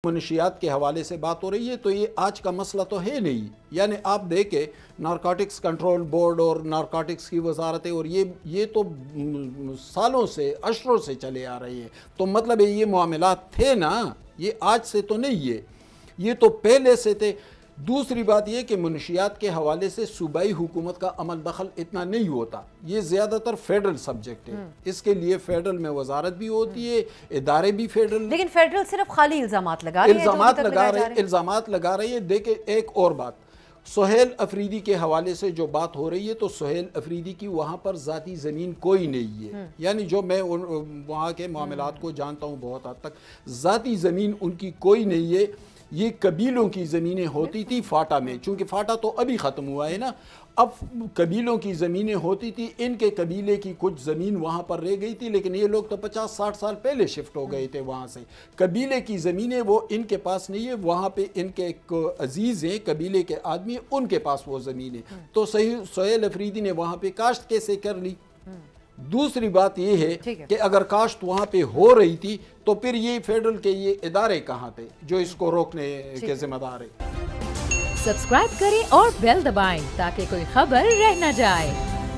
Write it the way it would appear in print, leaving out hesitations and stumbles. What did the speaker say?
منشیات کے حوالے سے بات ہو رہی ہے تو یہ آج کا مسئلہ تو ہے نہیں. یعنی آپ دیکھیں نارکوٹکس کنٹرول بورڈ اور نارکوٹکس کی وزارتیں اور یہ تو سالوں سے اشروں سے چلے آ رہے ہیں. تو مطلب یہ معاملات تھے نا, یہ آج سے تو نہیں ہے, یہ تو پہلے سے تھے. دوسری بات یہ کہ منشیات کے حوالے سے صوبائی حکومت کا عمل دخل اتنا نہیں ہوتا, یہ زیادہ تر فیڈرل سبجیکٹ ہے. اس کے لیے فیڈرل میں وزارت بھی ہوتی ہے, ادارے بھی فیڈرل. لیکن فیڈرل صرف خالی الزامات لگا رہی ہے, الزامات لگا رہی ہے. دیکھیں ایک اور بات, سہیل افریدی کے حوالے سے جو بات ہو رہی ہے تو سہیل افریدی کی وہاں پر ذاتی زمین کوئی نہیں ہے. یعنی جو میں وہاں کے معاملات کو جانتا ہوں بہت حد تک, ذاتی زمین ان کی کوئی نہیں ہے. یہ قبیلوں کی زمینیں ہوتی تھی فاٹا میں, چونکہ فاٹا تو ابھی ختم ہوا ہے نا. اب قبیلوں کی زمینیں ہوتی تھی, ان کے قبیلے کی کچھ زمین وہاں پر رہ گئی تھی, لیکن یہ لوگ تو 50-60 سال پہلے شفٹ ہو گئے تھے وہاں سے. قبیلے کی زمینیں وہ ان کے پاس نہیں ہے, وہاں پہ ان کے ایک عزیز ہیں قبیلے کے آدمی, ان کے پاس وہ زمینیں. تو سہیل افریدی نے وہاں پہ کاشت کیسے کر لی. دوسری بات یہ ہے کہ اگر کاشت وہاں پہ ہو رہی تھی تو پھر یہ فیڈرل کے یہ ادارے کہاں تھے جو اس کو روکنے کے ذمہ دار ہیں. سبسکرائب کریں اور بیل دبائیں تاکہ کوئی خبر رہ نہ جائے.